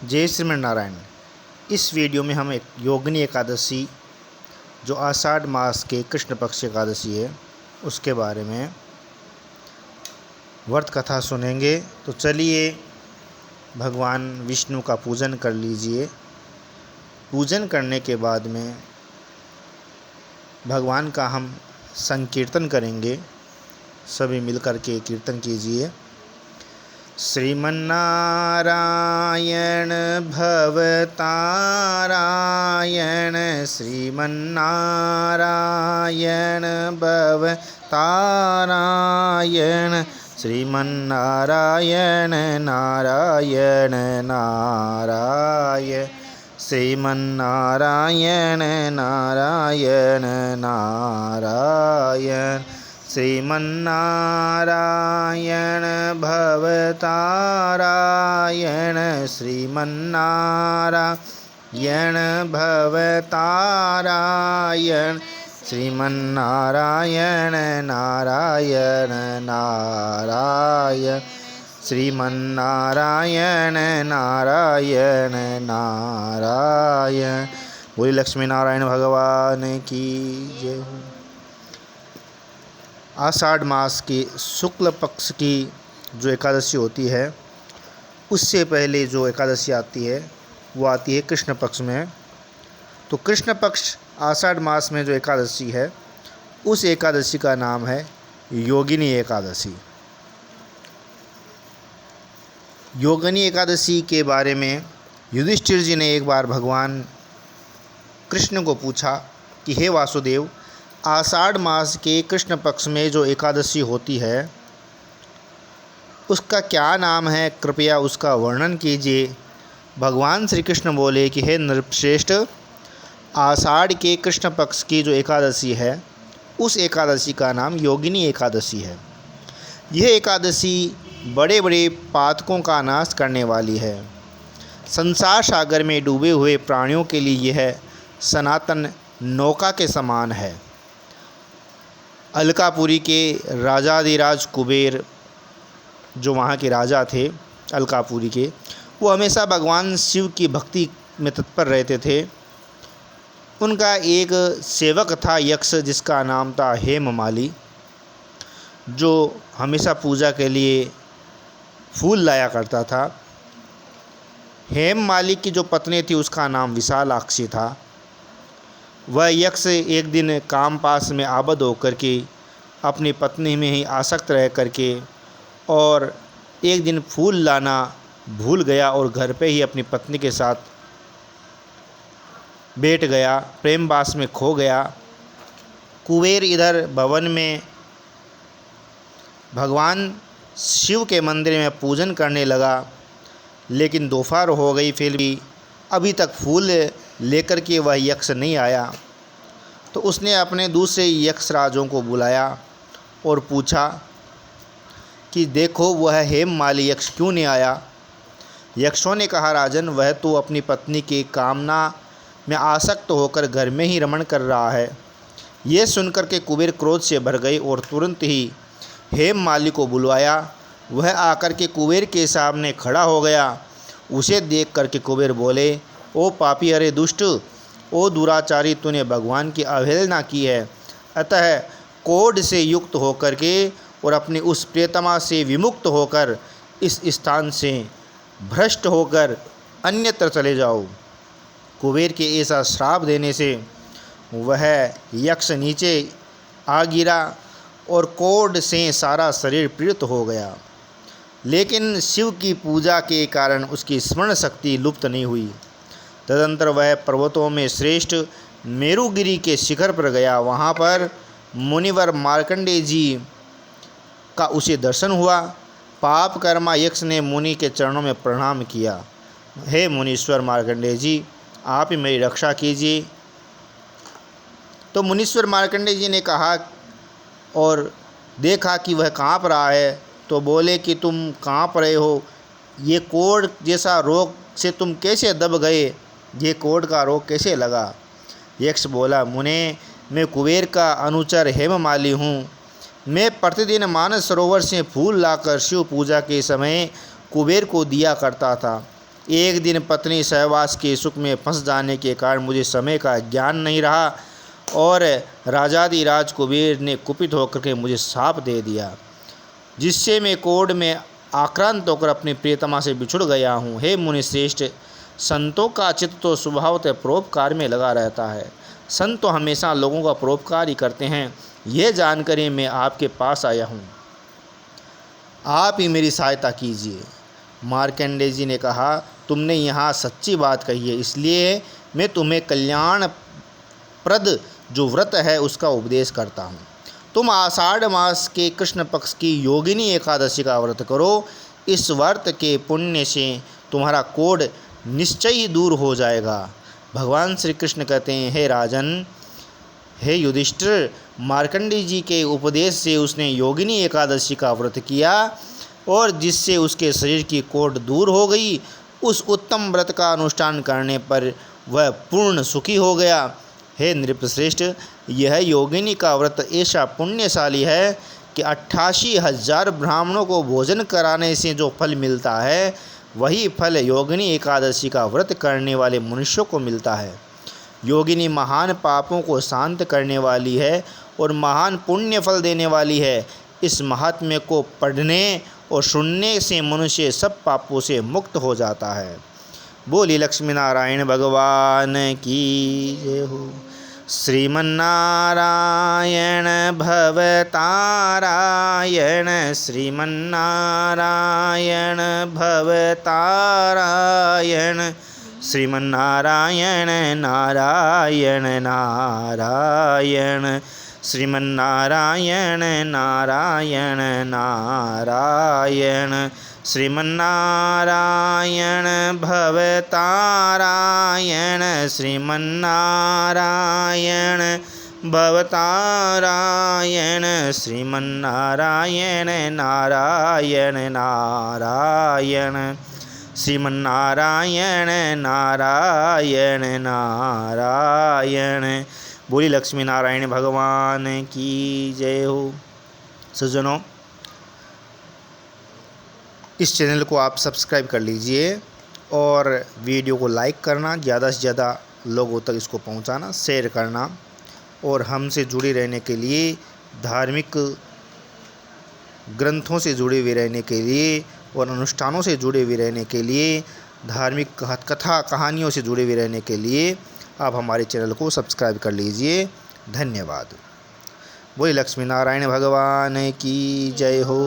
जय श्रीमन नारायण। इस वीडियो में हम एक योगिनी एकादशी जो आषाढ़ मास के कृष्ण पक्ष एकादशी है उसके बारे में व्रत कथा सुनेंगे। तो चलिए भगवान विष्णु का पूजन कर लीजिए। पूजन करने के बाद में भगवान का हम संकीर्तन करेंगे। सभी मिलकर के कीर्तन कीजिए। श्रीमन्नारायण भवतारायण, श्रीमन्नारायण भवतारायण, श्रीमन्नारायण नारायण नारायण, श्रीमन्नारायण नारायण नारायण, श्रीमन्नारायण भवतारायण, श्रीमन्नारायण भवतारायण, श्रीमन्नारायण नारायण नारायण, श्रीमन्नारायण नारायण नारायण। बोलिए लक्ष्मी नारायण भगवान की जय हो। आषाढ़ मास की शुक्ल पक्ष की जो एकादशी होती है उससे पहले जो एकादशी आती है वो आती है कृष्ण पक्ष में। तो कृष्ण पक्ष आषाढ़ मास में जो एकादशी है उस एकादशी का नाम है योगिनी एकादशी। योगिनी एकादशी के बारे में युधिष्ठिर जी ने एक बार भगवान कृष्ण को पूछा कि हे वासुदेव, आषाढ़ मास के कृष्ण पक्ष में जो एकादशी होती है उसका क्या नाम है, कृपया उसका वर्णन कीजिए। भगवान श्री कृष्ण बोले कि हे नृपश्रेष्ठ, आषाढ़ के कृष्ण पक्ष की जो एकादशी है उस एकादशी का नाम योगिनी एकादशी है। यह एकादशी बड़े बड़े पातकों का नाश करने वाली है। संसार सागर में डूबे हुए प्राणियों के लिए यह सनातन नौका के समान है। अलकापुरी के राजाधिराज कुबेर जो वहाँ के राजा थे अलकापुरी के, वो हमेशा भगवान शिव की भक्ति में तत्पर रहते थे। उनका एक सेवक था यक्ष जिसका नाम था हेममाली, जो हमेशा पूजा के लिए फूल लाया करता था। हेममाली की जो पत्नी थी उसका नाम विशालाक्षी था। वह यक्ष एक दिन काम पास में आबद्ध होकर के अपनी पत्नी में ही आसक्त रह करके और एक दिन फूल लाना भूल गया और घर पे ही अपनी पत्नी के साथ बैठ गया, प्रेमवास में खो गया। कुबेर इधर भवन में भगवान शिव के मंदिर में पूजन करने लगा, लेकिन दोपहर हो गई फिर भी अभी तक फूल लेकर के वह यक्ष नहीं आया। तो उसने अपने दूसरे यक्ष राजों को बुलाया और पूछा कि देखो वह हेममाली यक्ष क्यों नहीं आया। यक्षों ने कहा, राजन, वह तो अपनी पत्नी की कामना में आसक्त होकर घर में ही रमण कर रहा है। यह सुनकर के कुबेर क्रोध से भर गए और तुरंत ही हेममाली को बुलवाया। वह आकर के कुबेर के सामने खड़ा हो गया। उसे देख करके कुबेर बोले, ओ पापी, अरे दुष्ट, ओ दुराचारी, तूने भगवान की अवहेलना की है। अतः कोढ़ से युक्त होकर के और अपनी उस प्रियतमा से विमुक्त होकर इस स्थान से भ्रष्ट होकर अन्यत्र चले जाओ। कुबेर के ऐसा श्राप देने से वह यक्ष नीचे आ गिरा और कोढ़ से सारा शरीर पीड़ित हो गया। लेकिन शिव की पूजा के कारण उसकी स्मरण शक्ति लुप्त नहीं हुई। तदंतर वह पर्वतों में श्रेष्ठ मेरुगिरी के शिखर पर गया। वहाँ पर मुनिवर मार्कंडेय जी का उसे दर्शन हुआ। पाप कर्मा यक्ष ने मुनि के चरणों में प्रणाम किया। हे मुनीश्वर मार्कंडेय जी, आप ही मेरी रक्षा कीजिए। तो मुनीश्वर मार्कंडेय जी ने कहा और देखा कि वह काँप रहा है, तो बोले कि तुम काँप रहे हो, ये कोढ़ जैसा रोग से तुम कैसे दब गए, ये कोढ़ का रोग कैसे लगा। यक्ष बोला, मुने, मैं कुबेर का अनुचर हेममाली हूँ। मैं प्रतिदिन मानस सरोवर से फूल लाकर शिव पूजा के समय कुबेर को दिया करता था। एक दिन पत्नी सहवास के सुख में फंस जाने के कारण मुझे समय का ज्ञान नहीं रहा और राजाधिराज कुबेर ने कुपित होकर के मुझे शाप दे दिया, जिससे मैं कोढ़ में आक्रांत होकर अपनी प्रियतमा से बिछुड़ गया हूँ। हे मुनिश्रेष्ठ, संतों का चित्त तो स्वभावतः परोपकार में लगा रहता है। संत तो हमेशा लोगों का परोपकार ही करते हैं। यह जानकर ही मैं आपके पास आया हूँ, आप ही मेरी सहायता कीजिए। मार्कंडेय जी ने कहा, तुमने यहाँ सच्ची बात कही है, इसलिए मैं तुम्हें कल्याणप्रद जो व्रत है उसका उपदेश करता हूँ। तुम आषाढ़ मास के कृष्ण पक्ष की योगिनी एकादशी का व्रत करो। इस व्रत के पुण्य से तुम्हारा कोढ़ निश्चय ही दूर हो जाएगा। भगवान श्री कृष्ण कहते हैं, हे राजन, हे युधिष्ठिर, मार्कंडेय जी के उपदेश से उसने योगिनी एकादशी का व्रत किया और जिससे उसके शरीर की कोढ़ दूर हो गई। उस उत्तम व्रत का अनुष्ठान करने पर वह पूर्ण सुखी हो गया। हे नृपश्रेष्ठ, यह योगिनी का व्रत ऐसा पुण्यशाली है कि 88,000 ब्राह्मणों को भोजन कराने से जो फल मिलता है, वही फल योगिनी एकादशी का व्रत करने वाले मनुष्यों को मिलता है। योगिनी महान पापों को शांत करने वाली है और महान पुण्य फल देने वाली है। इस महात्म्य को पढ़ने और सुनने से मनुष्य सब पापों से मुक्त हो जाता है। बोली लक्ष्मी नारायण भगवान की जय हो। श्रीमन्नारायण भवतारायण, श्रीमन्नारायण भवतारायण, श्रीमन्नारायण नारायण नारायण, श्रीमन्नारायण नारायण नारायण, श्रीमन्नारायण भवतारायण, श्रीमन्नारायण भवतारायण, श्रीमन्नारायण नारायण नारायण, श्रीमन्नारायण नारायण नारायण। बोली लक्ष्मी नारायण भगवान की जय हो। सज्जनों, इस चैनल को आप सब्सक्राइब कर लीजिए और वीडियो को लाइक करना, ज़्यादा से ज़्यादा लोगों तक इसको पहुंचाना, शेयर करना और हमसे जुड़े रहने के लिए, धार्मिक ग्रंथों से जुड़े हुए रहने के लिए और अनुष्ठानों से जुड़े हुए रहने के लिए, धार्मिक कथा कहानियों से जुड़े हुए रहने के लिए आप हमारे चैनल को सब्सक्राइब कर लीजिए। धन्यवाद। बोले लक्ष्मी नारायण भगवान की जय हो।